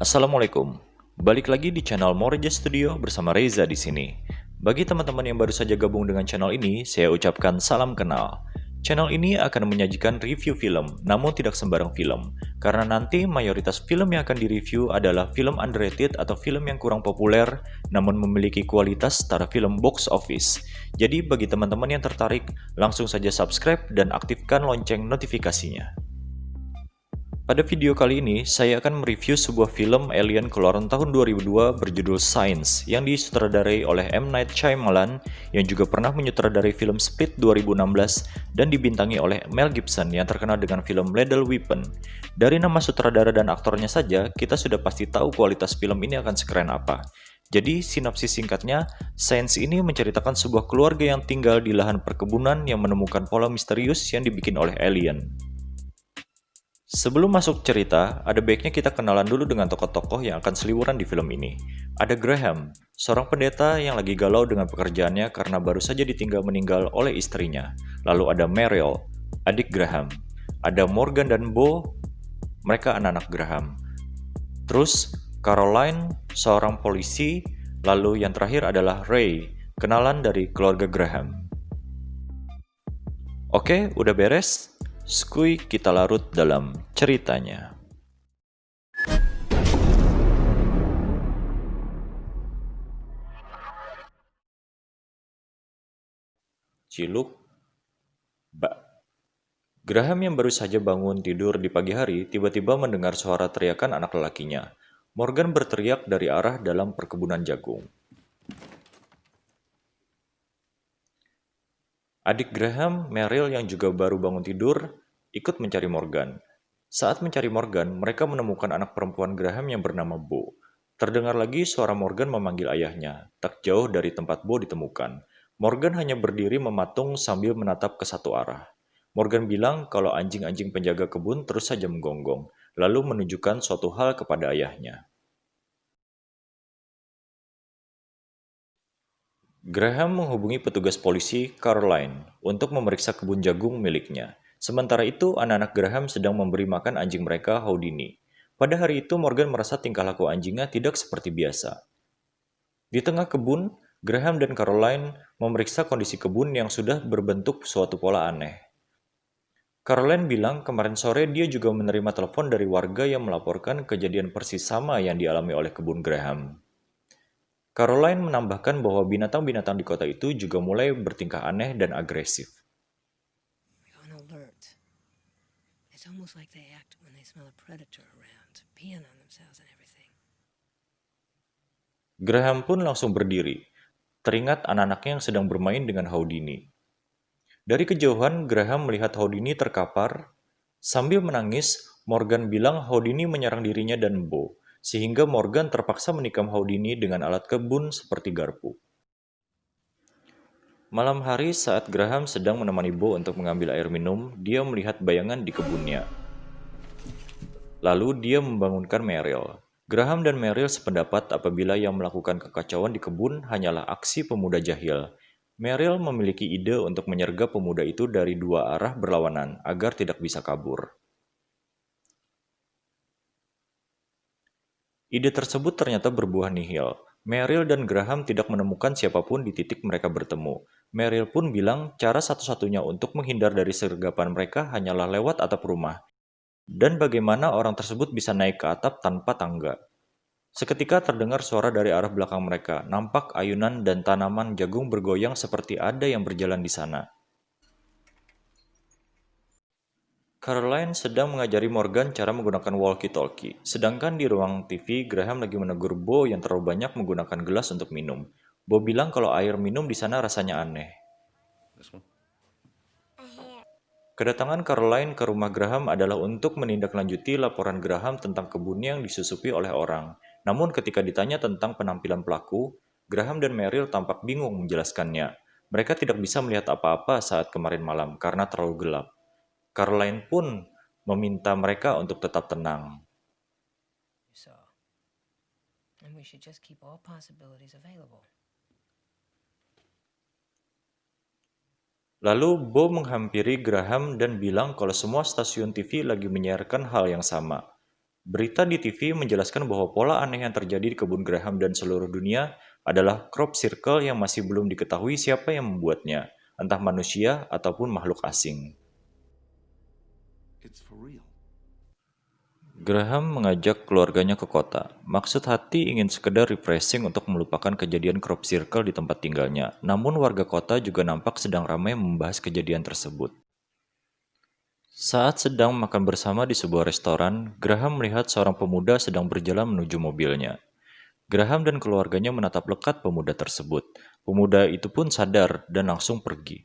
Assalamualaikum. Balik lagi di channel Moreja Studio bersama Reza di sini. Bagi teman-teman yang baru saja gabung dengan channel ini, saya ucapkan salam kenal. Channel ini akan menyajikan review film, namun tidak sembarang film, karena nanti mayoritas film yang akan direview adalah film underrated atau film yang kurang populer, namun memiliki kualitas setara film box office. Jadi bagi teman-teman yang tertarik, langsung saja subscribe dan aktifkan lonceng notifikasinya. Pada video kali ini, saya akan mereview sebuah film alien keluaran tahun 2002 berjudul Signs yang disutradarai oleh M. Night Shyamalan yang juga pernah menyutradarai film Split 2016 dan dibintangi oleh Mel Gibson yang terkenal dengan film Lethal Weapon. Dari nama sutradara dan aktornya saja, kita sudah pasti tahu kualitas film ini akan sekeren apa. Jadi, sinopsis singkatnya, Signs ini menceritakan sebuah keluarga yang tinggal di lahan perkebunan yang menemukan pola misterius yang dibikin oleh alien. Sebelum masuk cerita, ada baiknya kita kenalan dulu dengan tokoh-tokoh yang akan seliweran di film ini. Ada Graham, seorang pendeta yang lagi galau dengan pekerjaannya karena baru saja ditinggal meninggal oleh istrinya. Lalu ada Meryl, adik Graham. Ada Morgan dan Bo, mereka anak-anak Graham. Terus, Caroline, seorang polisi. Lalu yang terakhir adalah Ray, kenalan dari keluarga Graham. Oke, udah beres? Skuy kita larut dalam ceritanya. Ciluk, Mbak. Graham yang baru saja bangun tidur di pagi hari tiba-tiba mendengar suara teriakan anak lelakinya. Morgan berteriak dari arah dalam perkebunan jagung. Adik Graham, Meryl yang juga baru bangun tidur, ikut mencari Morgan. Saat mencari Morgan, mereka menemukan anak perempuan Graham yang bernama Bo. Terdengar lagi suara Morgan memanggil ayahnya, tak jauh dari tempat Bo ditemukan. Morgan hanya berdiri mematung sambil menatap ke satu arah. Morgan bilang kalau anjing-anjing penjaga kebun terus saja menggonggong, lalu menunjukkan suatu hal kepada ayahnya. Graham menghubungi petugas polisi Caroline untuk memeriksa kebun jagung miliknya. Sementara itu, anak-anak Graham sedang memberi makan anjing mereka, Houdini. Pada hari itu, Morgan merasa tingkah laku anjingnya tidak seperti biasa. Di tengah kebun, Graham dan Caroline memeriksa kondisi kebun yang sudah berbentuk suatu pola aneh. Caroline bilang kemarin sore dia juga menerima telepon dari warga yang melaporkan kejadian persis sama yang dialami oleh kebun Graham. Caroline menambahkan bahwa binatang-binatang di kota itu juga mulai bertingkah aneh dan agresif. On alert. It's almost like they act when they smell a predator around, peeing on themselves and everything. Graham pun langsung berdiri, teringat anak-anaknya yang sedang bermain dengan Houdini. Dari kejauhan, Graham melihat Houdini terkapar. Sambil menangis, Morgan bilang Houdini menyerang dirinya dan Bo, sehingga Morgan terpaksa menikam Houdini dengan alat kebun seperti garpu. Malam hari saat Graham sedang menemani Bo untuk mengambil air minum, dia melihat bayangan di kebunnya. Lalu dia membangunkan Meryl. Graham dan Meryl sependapat apabila yang melakukan kekacauan di kebun hanyalah aksi pemuda jahil. Meryl memiliki ide untuk menyergap pemuda itu dari dua arah berlawanan agar tidak bisa kabur. Ide tersebut ternyata berbuah nihil. Meryl dan Graham tidak menemukan siapapun di titik mereka bertemu. Meryl pun bilang cara satu-satunya untuk menghindar dari sergapan mereka hanyalah lewat atap rumah. Dan bagaimana orang tersebut bisa naik ke atap tanpa tangga. Seketika terdengar suara dari arah belakang mereka. Nampak ayunan dan tanaman jagung bergoyang seperti ada yang berjalan di sana. Caroline sedang mengajari Morgan cara menggunakan walkie-talkie. Sedangkan di ruang TV, Graham lagi menegur Bo yang terlalu banyak menggunakan gelas untuk minum. Bo bilang kalau air minum di sana rasanya aneh. Kedatangan Caroline ke rumah Graham adalah untuk menindaklanjuti laporan Graham tentang kebun yang disusupi oleh orang. Namun ketika ditanya tentang penampilan pelaku, Graham dan Meryl tampak bingung menjelaskannya. Mereka tidak bisa melihat apa-apa saat kemarin malam karena terlalu gelap. Caroline pun meminta mereka untuk tetap tenang. So, and we should just keep all possibilities available. Lalu Bo menghampiri Graham dan bilang kalau semua stasiun TV lagi menyiarkan hal yang sama. Berita di TV menjelaskan bahwa pola aneh yang terjadi di kebun Graham dan seluruh dunia adalah crop circle yang masih belum diketahui siapa yang membuatnya, entah manusia ataupun makhluk asing. It's for real. Graham mengajak keluarganya ke kota. Maksud hati ingin sekedar refreshing untuk melupakan kejadian crop circle di tempat tinggalnya. Namun warga kota juga nampak sedang ramai membahas kejadian tersebut. Saat sedang makan bersama di sebuah restoran, Graham melihat seorang pemuda sedang berjalan menuju mobilnya. Graham dan keluarganya menatap lekat pemuda tersebut. Pemuda itu pun sadar dan langsung pergi.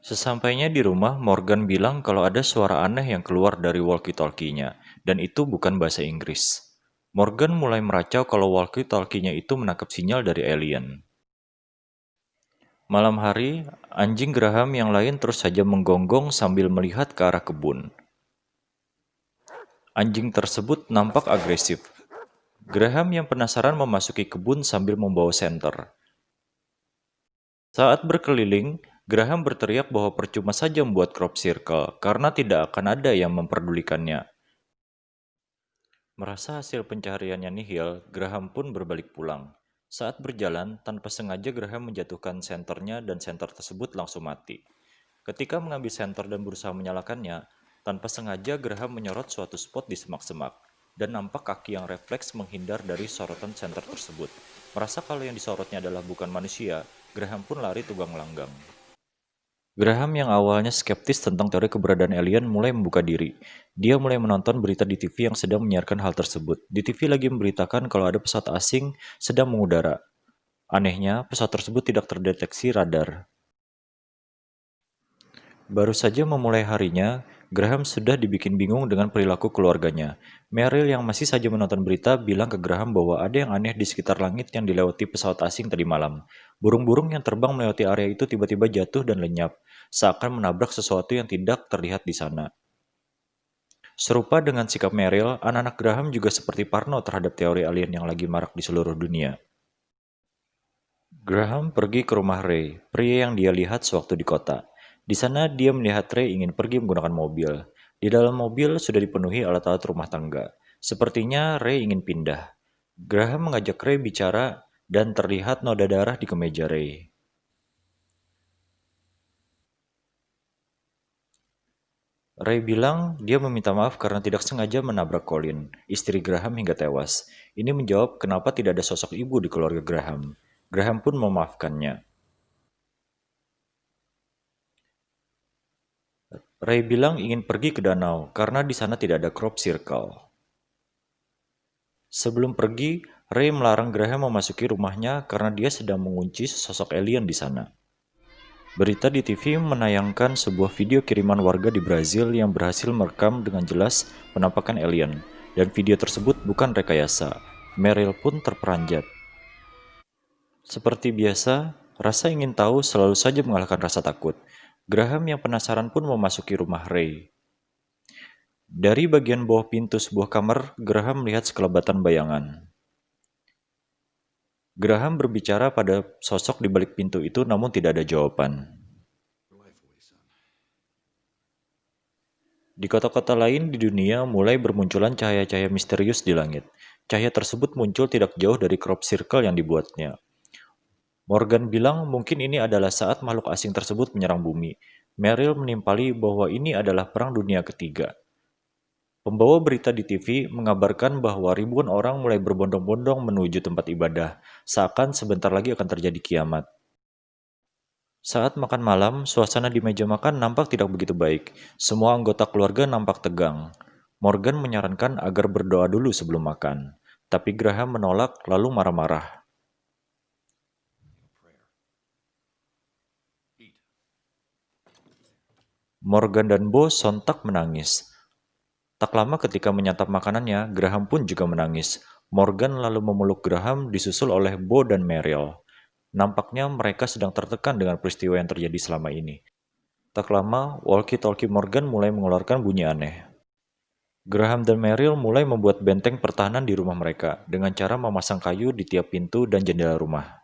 Sesampainya di rumah, Morgan bilang kalau ada suara aneh yang keluar dari walkie-talkie-nya, dan itu bukan bahasa Inggris. Morgan mulai meracau kalau walkie-talkie-nya itu menangkap sinyal dari alien. Malam hari, anjing Graham yang lain terus saja menggonggong sambil melihat ke arah kebun. Anjing tersebut nampak agresif. Graham yang penasaran memasuki kebun sambil membawa senter. Saat berkeliling, Graham berteriak bahwa percuma saja membuat crop circle karena tidak akan ada yang memperdulikannya. Merasa hasil pencariannya nihil, Graham pun berbalik pulang. Saat berjalan, tanpa sengaja Graham menjatuhkan senternya dan senter tersebut langsung mati. Ketika mengambil senter dan berusaha menyalakannya, tanpa sengaja Graham menyorot suatu spot di semak-semak, dan nampak kaki yang refleks menghindar dari sorotan senter tersebut. Merasa kalau yang disorotnya adalah bukan manusia, Graham pun lari tunggang-langgang. Graham yang awalnya skeptis tentang teori keberadaan alien mulai membuka diri. Dia mulai menonton berita di TV yang sedang menyiarkan hal tersebut. Di TV lagi memberitakan kalau ada pesawat asing sedang mengudara. Anehnya, pesawat tersebut tidak terdeteksi radar. Baru saja memulai harinya, Graham sudah dibikin bingung dengan perilaku keluarganya. Meryl yang masih saja menonton berita bilang ke Graham bahwa ada yang aneh di sekitar langit yang dilewati pesawat asing tadi malam. Burung-burung yang terbang melewati area itu tiba-tiba jatuh dan lenyap, seakan menabrak sesuatu yang tidak terlihat di sana. Serupa dengan sikap Meryl, anak-anak Graham juga seperti parno terhadap teori alien yang lagi marak di seluruh dunia. Graham pergi ke rumah Ray, pria yang dia lihat sewaktu di kota. Di sana dia melihat Ray ingin pergi menggunakan mobil. Di dalam mobil sudah dipenuhi alat-alat rumah tangga. Sepertinya Ray ingin pindah. Graham mengajak Ray bicara dan terlihat noda darah di kemeja Ray. Ray bilang dia meminta maaf karena tidak sengaja menabrak Colin, istri Graham hingga tewas. Ini menjawab kenapa tidak ada sosok ibu di keluarga Graham. Graham pun memaafkannya. Ray bilang ingin pergi ke danau karena di sana tidak ada crop circle. Sebelum pergi, Ray melarang Graham memasuki rumahnya karena dia sedang mengunci sosok alien di sana. Berita di TV menayangkan sebuah video kiriman warga di Brazil yang berhasil merekam dengan jelas penampakan alien, dan video tersebut bukan rekayasa. Meryl pun terperanjat. Seperti biasa, rasa ingin tahu selalu saja mengalahkan rasa takut. Graham yang penasaran pun memasuki rumah Ray. Dari bagian bawah pintu sebuah kamar, Graham melihat sekelebatan bayangan. Graham berbicara pada sosok di balik pintu itu namun tidak ada jawaban. Di kota-kota lain di dunia mulai bermunculan cahaya-cahaya misterius di langit. Cahaya tersebut muncul tidak jauh dari crop circle yang dibuatnya. Morgan bilang mungkin ini adalah saat makhluk asing tersebut menyerang bumi. Meryl menimpali bahwa ini adalah Perang Dunia Ketiga. Pembawa berita di TV mengabarkan bahwa ribuan orang mulai berbondong-bondong menuju tempat ibadah, seakan sebentar lagi akan terjadi kiamat. Saat makan malam, suasana di meja makan nampak tidak begitu baik. Semua anggota keluarga nampak tegang. Morgan menyarankan agar berdoa dulu sebelum makan, tapi Graham menolak lalu marah-marah. Morgan dan Bo sontak menangis. Tak lama ketika menyantap makanannya, Graham pun juga menangis. Morgan lalu memeluk Graham disusul oleh Bo dan Meryl. Nampaknya mereka sedang tertekan dengan peristiwa yang terjadi selama ini. Tak lama, walkie-talkie Morgan mulai mengeluarkan bunyi aneh. Graham dan Meryl mulai membuat benteng pertahanan di rumah mereka dengan cara memasang kayu di tiap pintu dan jendela rumah.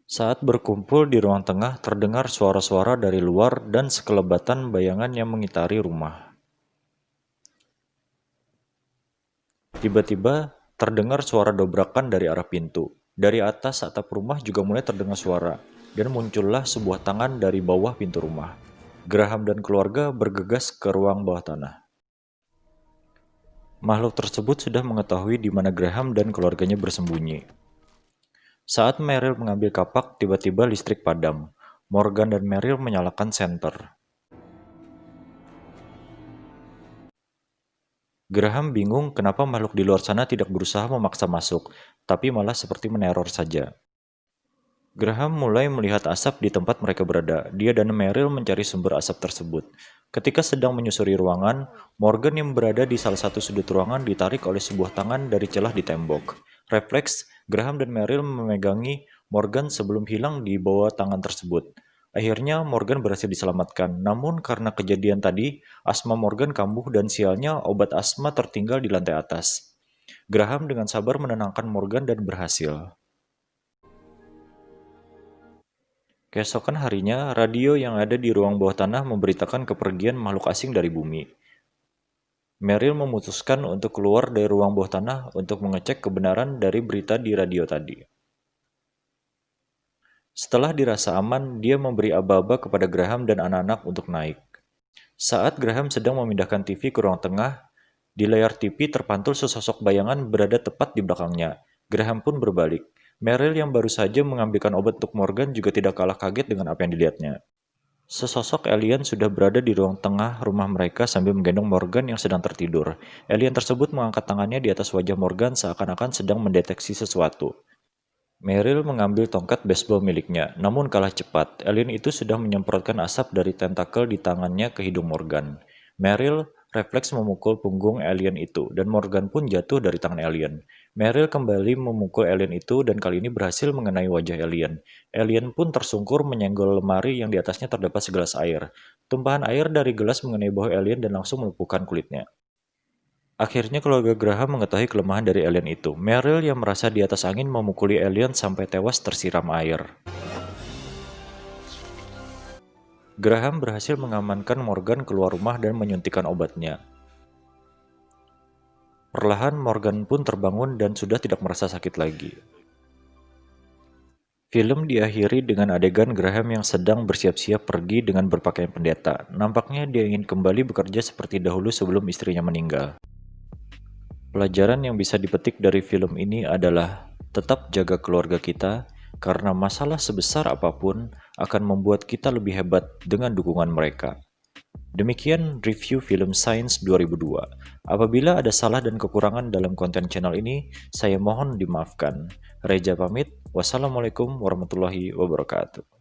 Saat berkumpul di ruang tengah, terdengar suara-suara dari luar dan sekelebatan bayangan yang mengitari rumah. Tiba-tiba, terdengar suara dobrakan dari arah pintu. Dari atas atap rumah juga mulai terdengar suara, dan muncullah sebuah tangan dari bawah pintu rumah. Graham dan keluarga bergegas ke ruang bawah tanah. Makhluk tersebut sudah mengetahui di mana Graham dan keluarganya bersembunyi. Saat Meryl mengambil kapak, tiba-tiba listrik padam. Morgan dan Meryl menyalakan senter. Graham bingung kenapa makhluk di luar sana tidak berusaha memaksa masuk, tapi malah seperti meneror saja. Graham mulai melihat asap di tempat mereka berada. Dia dan Meryl mencari sumber asap tersebut. Ketika sedang menyusuri ruangan, Morgan yang berada di salah satu sudut ruangan ditarik oleh sebuah tangan dari celah di tembok. Refleks, Graham dan Meryl memegangi Morgan sebelum hilang di bawah tangan tersebut. Akhirnya Morgan berhasil diselamatkan, namun karena kejadian tadi, asma Morgan kambuh dan sialnya obat asma tertinggal di lantai atas. Graham dengan sabar menenangkan Morgan dan berhasil. Keesokan harinya, radio yang ada di ruang bawah tanah memberitakan kepergian makhluk asing dari bumi. Meryl memutuskan untuk keluar dari ruang bawah tanah untuk mengecek kebenaran dari berita di radio tadi. Setelah dirasa aman, dia memberi aba-aba kepada Graham dan anak-anak untuk naik. Saat Graham sedang memindahkan TV ke ruang tengah, di layar TV terpantul sesosok bayangan berada tepat di belakangnya. Graham pun berbalik. Meryl yang baru saja mengambilkan obat untuk Morgan juga tidak kalah kaget dengan apa yang dilihatnya. Sesosok alien sudah berada di ruang tengah rumah mereka sambil menggendong Morgan yang sedang tertidur. Alien tersebut mengangkat tangannya di atas wajah Morgan seakan-akan sedang mendeteksi sesuatu. Meryl mengambil tongkat baseball miliknya, namun kalah cepat. Alien itu sudah menyemprotkan asap dari tentakel di tangannya ke hidung Morgan. Meryl refleks memukul punggung alien itu, dan Morgan pun jatuh dari tangan alien. Meryl kembali memukul alien itu dan kali ini berhasil mengenai wajah alien. Alien pun tersungkur menyenggol lemari yang di atasnya terdapat segelas air. Tumpahan air dari gelas mengenai bahu alien dan langsung melumpuhkan kulitnya. Akhirnya keluarga Graham mengetahui kelemahan dari alien itu. Meryl yang merasa di atas angin memukuli alien sampai tewas tersiram air. Graham berhasil mengamankan Morgan keluar rumah dan menyuntikkan obatnya. Perlahan Morgan pun terbangun dan sudah tidak merasa sakit lagi. Film diakhiri dengan adegan Graham yang sedang bersiap-siap pergi dengan berpakaian pendeta. Nampaknya dia ingin kembali bekerja seperti dahulu sebelum istrinya meninggal. Pelajaran yang bisa dipetik dari film ini adalah tetap jaga keluarga kita, karena masalah sebesar apapun akan membuat kita lebih hebat dengan dukungan mereka. Demikian review film Science 2002. Apabila ada salah dan kekurangan dalam konten channel ini, saya mohon dimaafkan. Reza pamit. Wassalamualaikum warahmatullahi wabarakatuh.